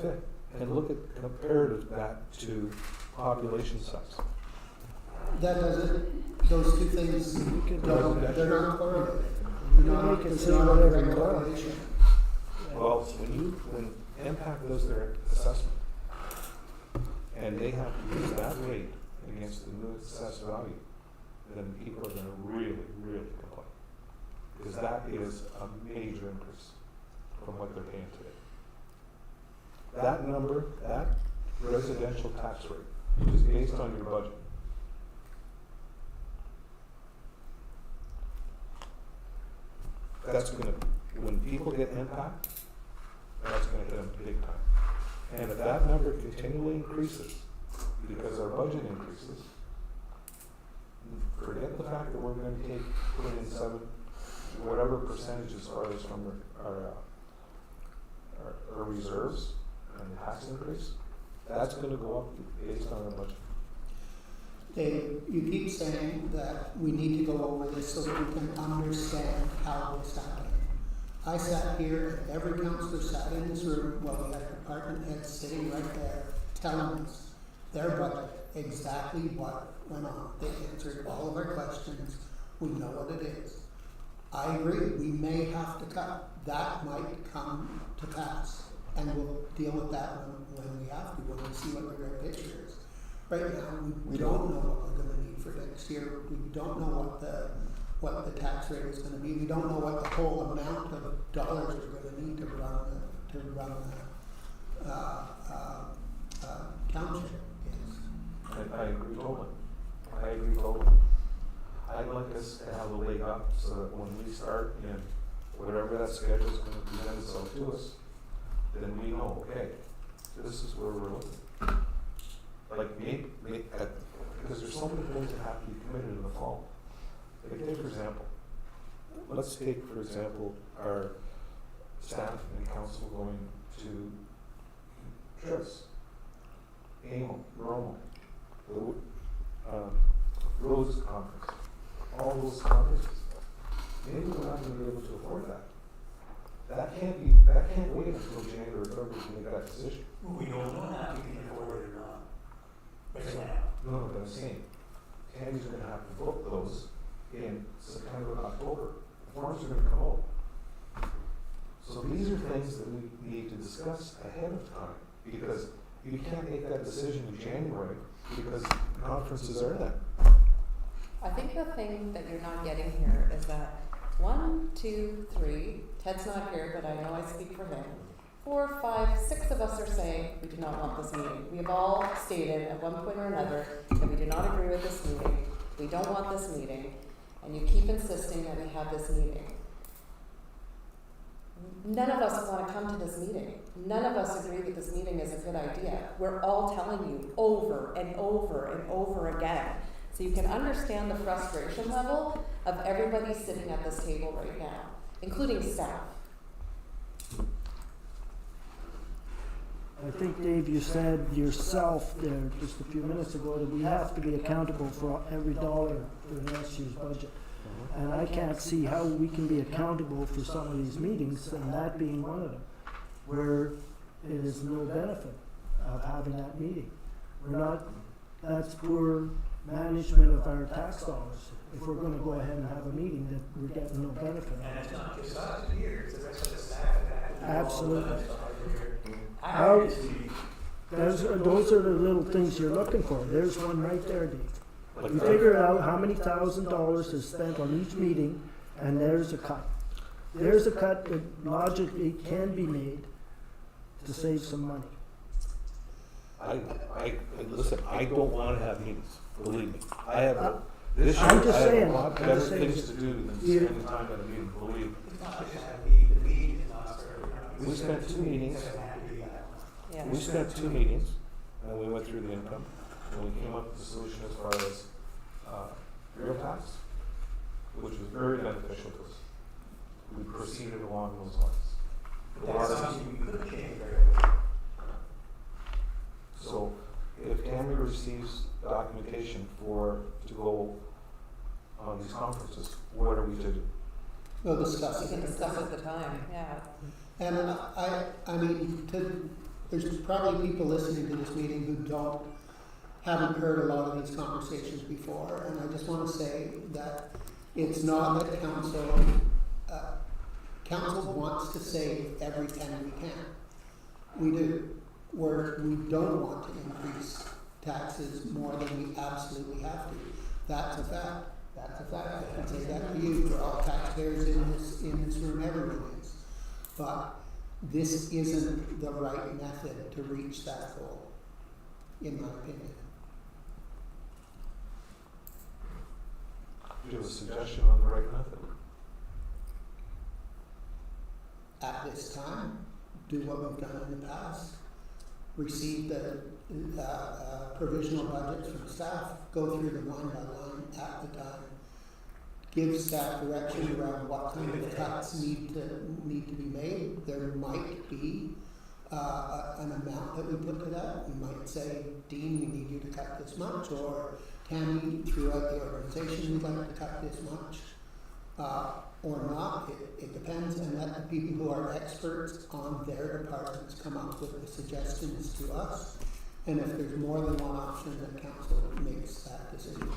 5th. And look at comparative that to population size. That doesn't, those two things, they're not correlated. You can say whatever you want. Well, when Impact does their assessment, and they have to use that rate against the new assessed value, then people are gonna really, really complain. Because that is a major increase from what they're paying today. That number, that residential tax rate is based on your budget. that's gonna, when people get impact, that's gonna hit them big time. And if that number continually increases, because our budget increases, forget the fact that we're gonna put in whatever percentage as far as from our reserves and tax increase, that's gonna go up based on our budget. Dave, you keep saying that we need to go over this so that we can understand how it's happening. I sat here, and every counselor sat in this room while we had department heads sitting right there telling us their budget, exactly what went on. They answered all of our questions. We know what it is. I agree, we may have to cut. That might come to pass, and we'll deal with that when we have to, when we see what the great picture is. Right now, we don't know what we're gonna need for next year. We don't know what the tax rate is gonna be. We don't know what the whole amount of dollars we're gonna need to run the township is. I agree totally. I'd like us to have a leg up so that when we start in whatever that schedule is gonna present itself to us, then we know, okay, this is where we're looking. Like because there's so many things that have to be committed in the fall. Like take for example, let's take for example our staff and council going to trips, AMO, Roma, the Rose Conference, all those conferences. Maybe we're not going to be able to afford that. That can't wait until January or February to make that decision. We don't know that we can afford it or not. Right now. No, but I'm saying, Tammy's gonna have to book those in September, October. The forms are gonna come out. So these are things that we need to discuss ahead of time, because you can't make that decision in January, because conferences are then. I think the thing that you're not getting here is that 1, 2, 3, Ted's not here, but I know I speak for him. 4, 5, 6 of us are saying we do not want this meeting. We have all stated at one point or another that we do not agree with this meeting. We don't want this meeting, and you keep insisting that we have this meeting. None of us want to come to this meeting. None of us agree that this meeting is a good idea. We're all telling you over and over and over again. So you can understand the frustration level of everybody sitting at this table right now, including staff. I think, Dave, you said yourself there just a few minutes ago that we have to be accountable for every dollar for next year's budget. And I can't see how we can be accountable for some of these meetings, and that being one of them, where it is no benefit of having that meeting. That's poor management of our tax dollars. If we're gonna go ahead and have a meeting that we're getting no benefit And of. it's not just us here, it's the rest of the staff that have to. Absolutely. How? Those are the little things you're looking for. There's one right there, Dave. You figure out how many $1,000 is spent on each meeting, and there's a cut. There's a cut that logically can be made to save some money. Listen, I don't wanna have meetings, believe me. This year, I'm just I have saying, a lot I'm better just saying. things to do than You- spending time at a meeting, believe me. It's not just that the meeting is not started. We spent 2 meetings. It doesn't have to be that. Yeah. We spent 2 meetings, and we went through the income, and we came up with a solution as far as real tax, which was very beneficial to us. We proceeded along those lines. That's something we could change very quickly. So if Tammy receives documentation to go on these conferences, what are we to do? We'll discuss We it. can discuss at the time, yeah. And I mean, there's probably people listening to this meeting who haven't heard a lot of these conversations before, and I just want to say that it's not that council wants to save every penny we can. We do. We don't want to increase taxes more than we absolutely have to. That's a fact. That's a fact. I can say that to you. We're all taxpayers in this room. Everyone is. But this isn't the right method to reach that goal, in my opinion. Do you have a suggestion on the right method? at this time, do what we've done in the past, receive the provisional budgets from staff, go through them line by line at the time, give staff direction around what kind of cuts need to be made. There might be an amount that we put to that. We might say, Dean, we need you to cut this much, or Tammy, throughout the organization, we'd like to cut this much, or not. It depends, and let the people who are experts on their departments come up with the suggestions to us. And if there's more than one option, then council makes that decision.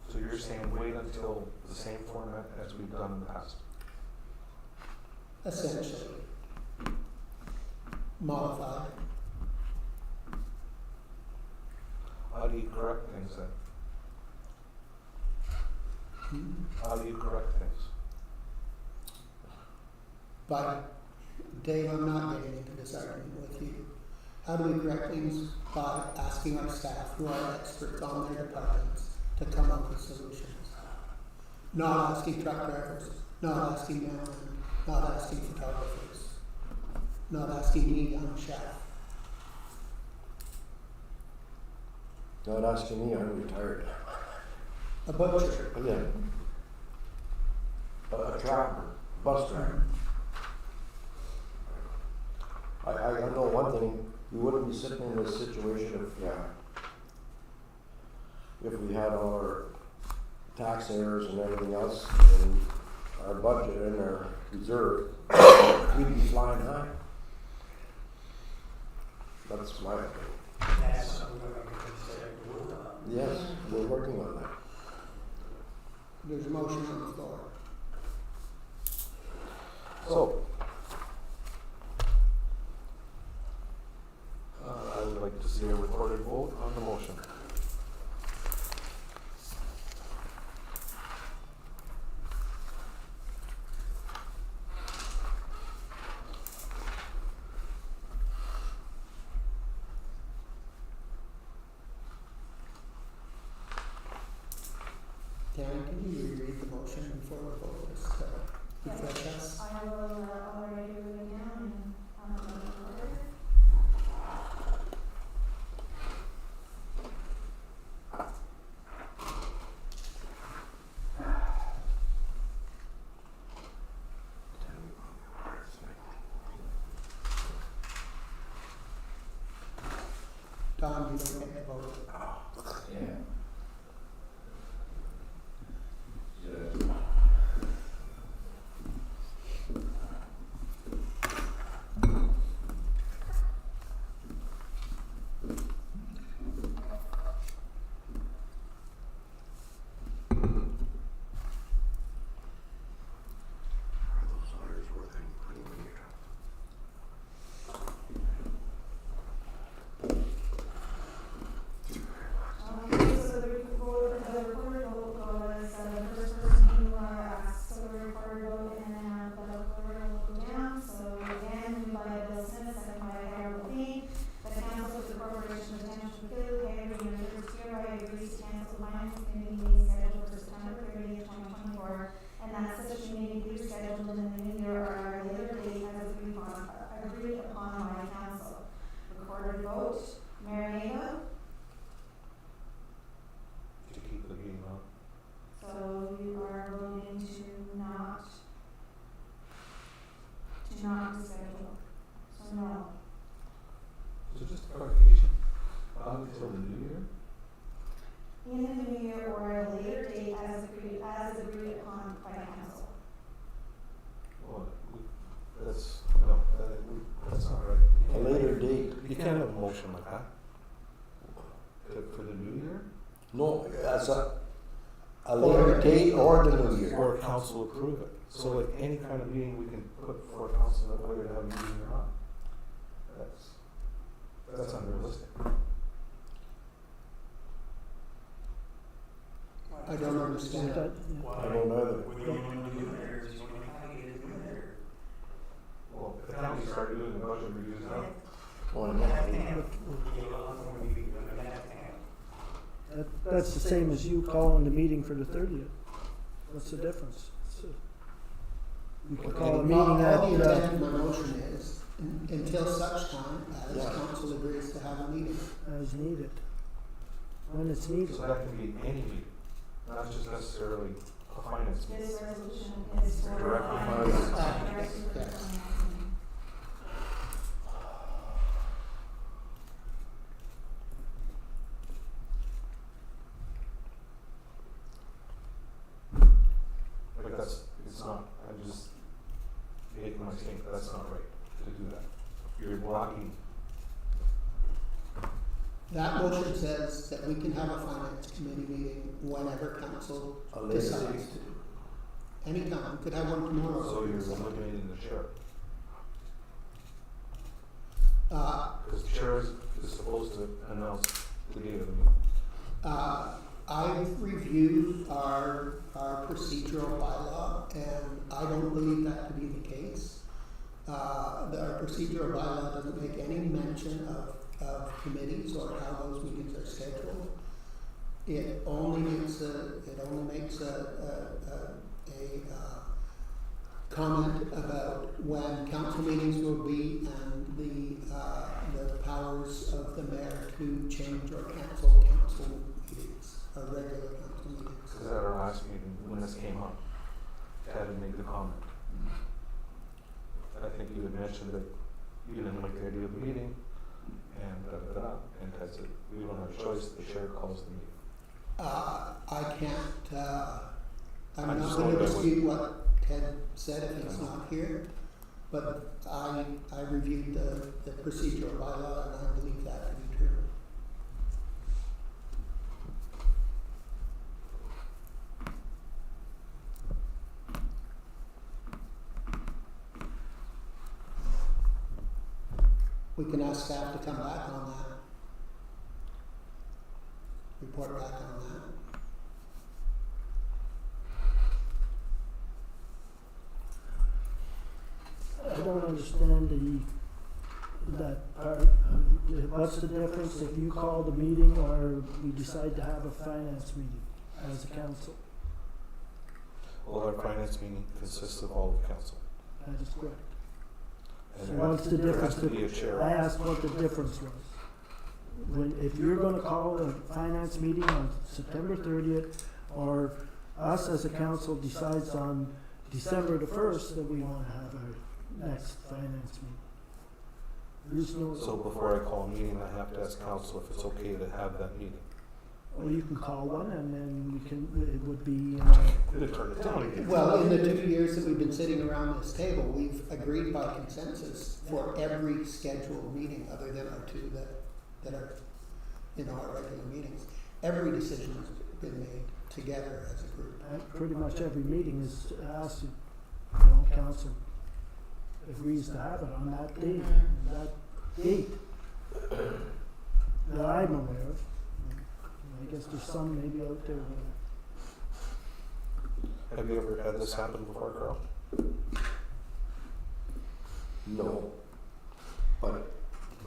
So you're saying wait until the same format as we've done in the past? Essentially. Modified. How do you correct things then? How do you correct things? But Dave, I'm not getting into this argument with you. How do we correct things? By asking our staff, who are experts on their departments, to come up with solutions. Not asking truck drivers, not asking mailmen, not asking photographers, not asking me, I'm a chef. Not asking me, I'm retired. A butcher. Again. A trapper, bus driver. I know one thing, we wouldn't be sitting in this situation if we had all our tax errors and everything else, and our budget and our reserve, we'd be flying high. That's my opinion. That's something we're going to consider to work on. Yes, we're working on that. There's a motion on the floor. So, I would like to see a recorded vote on the motion. Tammy, can you reread the motion before we vote this? Refresh us. I will already do it again and order. Don, you don't get to vote. Yeah. So the recorded vote was the first person who asked, so the recorded vote, and then the recorded will go down. So again, moved by Bill Smith, second by Harold Levine, that the council of the corporation of the township of Gilly, Hagerty, and Rivers hereby agrees to cancel the finance committee meeting scheduled for September 30th, 2024, and that such meeting be rescheduled in the new year or at a later date as agreed upon by council. Recorded vote, Marieva. To keep the meeting on. So you are voting to not reschedule. So no. So just a clarification, until the new year? In the new year or at a later date as agreed upon by council. Well, that's not right. A later date. You can't have a motion like that. For the new year? No, as a later date or the new year. Or council approve it. So like any kind of meeting we can put before council, whether to have a meeting or not. That's unrealistic. I don't understand. I don't either. What do you want to do there? Is you want to kind of get it in there? Well, if the county started doing the budget reviews now, Why We have to not? have, we have a lot more meetings, we have to have. That's the same as you calling the meeting for the 30th. What's the difference? we could call a All meeting at, the intent of my motion is, until such time as Yeah. council agrees to have a meeting. as needed, when it's needed. So that can be any meeting, not just necessarily a finance meeting. This resolution is for. Direct finance, deposit. direct to the Yes. finance meeting. Like that's, it's not, I'm just hitting my stink, that's not right to do that. You're blocking, That motion says that we can have a finance committee meeting whenever council A later decides date. to. Anytime, we could have one tomorrow. so you're eliminating the chair. Because the chair is supposed to announce the date of the meeting. I've reviewed our procedural bylaw, and I don't believe that to be the case. Our procedural bylaw doesn't make any mention of committees or how those meetings are scheduled. It only makes a comment about when council meetings will be and the powers of the mayor to change or cancel council meetings, or regular council meetings. Because at our last meeting, when this came up, Ted had made the comment. I think you had mentioned that you didn't like the idea of the meeting, and and Ted said, we don't have a choice, the chair calls the meeting. I can't, I'm I'm not just gonna going by what- dispute what Ted said if he's not here, but I reviewed the procedural bylaw and I believe that to be true. We can ask staff to come back on that. Report back on that. I don't understand that part. What's the difference if you call the meeting or we decide to have a finance meeting as a council? Well, our finance meeting consists of all of council. That is correct. And So there- what's the there difference? has to be a chair. I asked what the difference was. If you're gonna call a finance meeting on September 30th, or us as a council decides on December the 1st that we wanna have our next finance meeting. There's no, So before I call a meeting, I have to ask council if it's okay to have that meeting. well, you can call one and then we can, it would be, It'd turn it down again. Well, in the 2 years that we've been sitting around this table, we've agreed by consensus for every scheduled meeting, other than our two that are, our regular meetings. Every decision has been made together as a group. pretty much every meeting is asked, council agrees to have it on that date, that I'm aware of. I guess there's some maybe out there that Have you ever had this happen before, Carl? No. But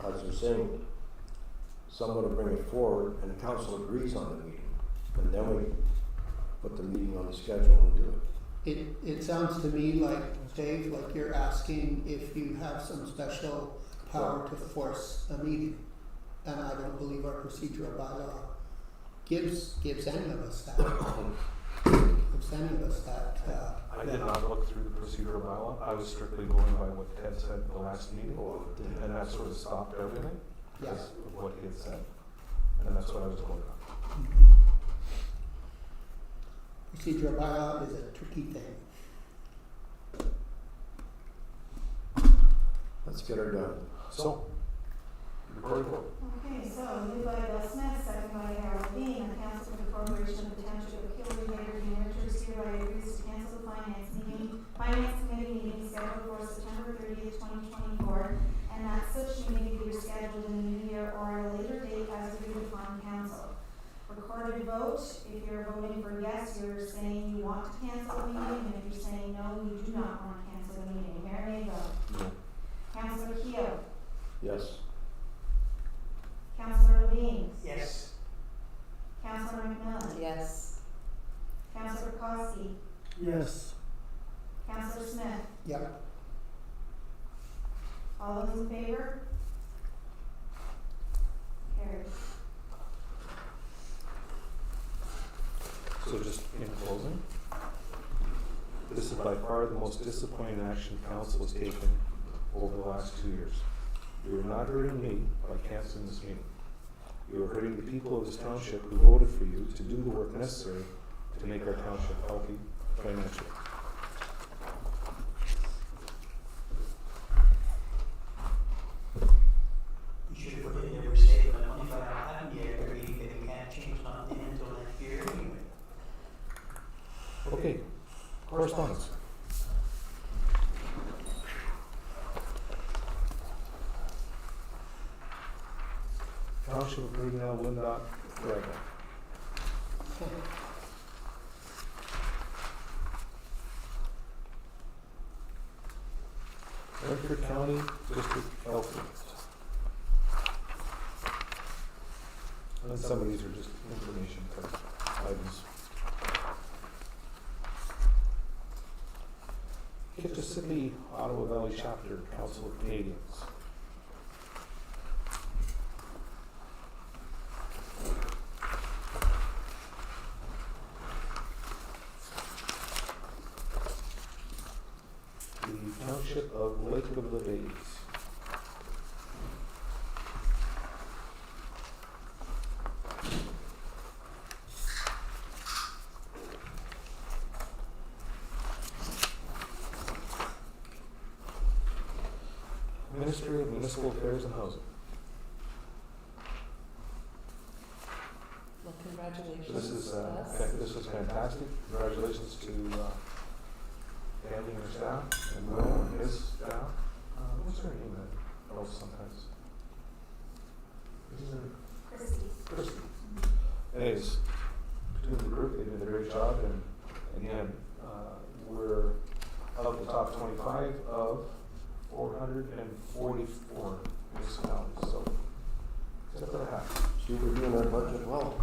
as you're saying, someone will bring it forward and the council agrees on the meeting. And then we put the meeting on the schedule and do it. It sounds to me like, Dave, like you're asking if you have some special power to force a meeting. And I don't believe our procedural bylaw gives any of us that. Gives any of us that, I did not look through the procedural bylaw. I was strictly going by what Ted said at the last meeting, and that sort of stopped everything because yes. of what he had said. And that's what I was going on. Procedural bylaw is a tricky thing. Let's get her done. So, recording vote. Okay, so moved by Bill Smith, second by Harold Bean, the council of the corporation of the township of Kilburn, Hagerty, and Richards hereby agrees to cancel the finance committee meeting scheduled for September 30th, 2024, and that such meeting be rescheduled in the new year or at a later date as agreed upon council. Recorded vote, if you're voting for yes, you're saying you want to cancel the meeting, and if you're saying no, you do not want to cancel the meeting. Mayor Nagle. No. Councillor Keo. Yes. So just in closing, this is by far the most disappointing action council has taken over the last 2 years. You are not hurting me by canceling this meeting. You are hurting the people of this township who voted for you to do the work necessary to make our township healthy financially. You should have put in your statement, only if I have yet, or you can't change nothing until next year anyway. Okay, correspondence. Township of Greenville, Lindot, Dragon. Renfrew County District Health Unit. And some of these are just information type items. Kitchissippi, Ottawa Valley Chapter, Council of Canadians. The Township of Lake of the Bays. Ministry of Municipal Affairs and Housing. Well, congratulations. This is fantastic. Congratulations to Andy and her staff, and Will and his staff. What's her name that helps sometimes? Isn't it Christie. Christie? Anyways, between the group, they did a great job, and again, we're of the top 25 of 444 municipalities, so except for half. See, we're doing our budget well.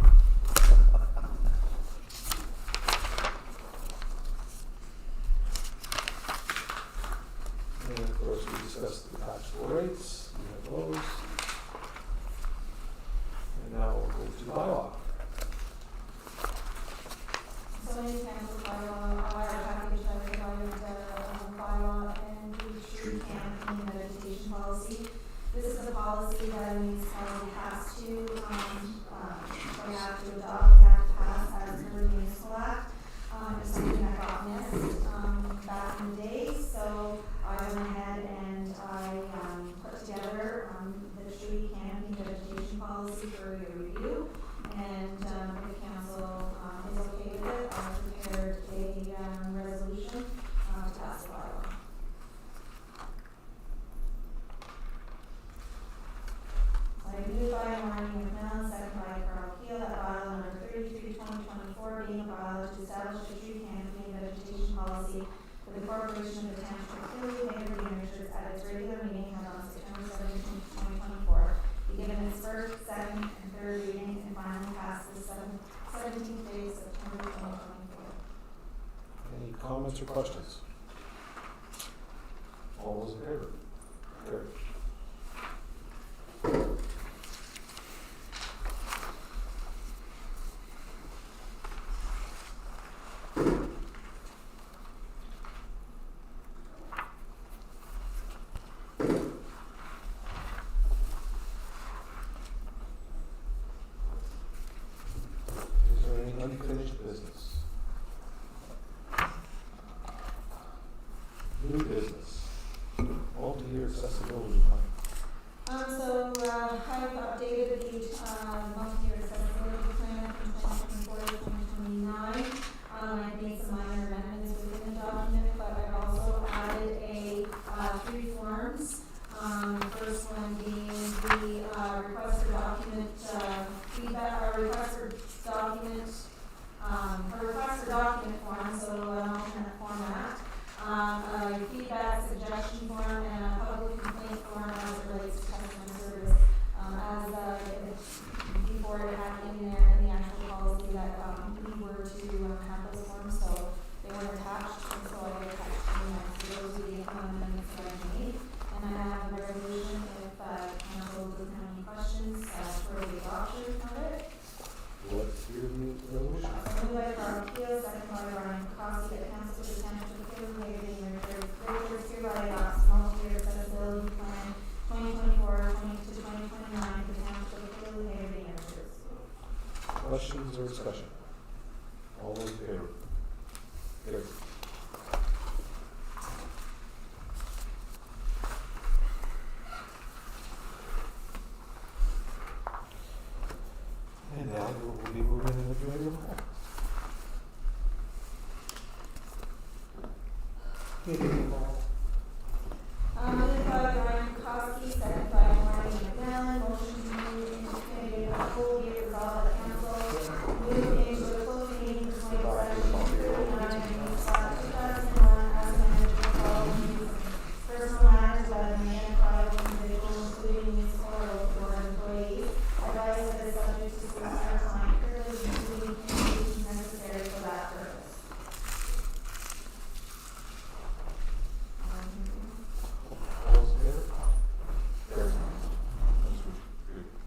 And of course, we discussed the taxable rates, we have those. And now we'll go to bylaw. So in council bylaw, our package that required bylaw and the tree campaign vegetation policy. This is a policy that a municipality has to, they have to adopt, they have to pass as per the municipal act. It's something that got missed, back in the day, so I went ahead and I, put together, the tree campaign vegetation policy for your review. And, if the council, is okay with it, I prepared a, resolution, to pass the bylaw. I move by Maureen McMillan, second by Carl Keel, that bylaw number 33/2024 being a bylaw to establish a tree campaign vegetation policy for the corporation of the township of Killy, Mayor Nurses at its regular meeting held on September 17, 2024, be given its first, second, and third reading and finally passed the 17th day of September 2024. Any comments or questions? All those in favor? Carried. Is there any unfinished business? New business, multi-year accessibility plan. So, I've updated the, multi-year accessibility plan from 2024 to 2029. I made some minor amendments within the document, but I've also added three forms. First one being the, request for document, feedback, or request for document, form, so an alternate format. A feedback suggestion form and a public complaint form as it relates to customer service. Before it had in there in the actual policy that we were to have those forms, so they weren't attached, and so I attached them next. So those are the amendments that I made. And I have a resolution if council doesn't have any questions for the adoption of it. Let's hear the resolution. So moved by Carl Questions or discussion? All those in favor? Carried. And now we'll be moving in the committee of the whole. Moved by Brian Kowski, second by Marty McMillan, motion to move into committee of the whole,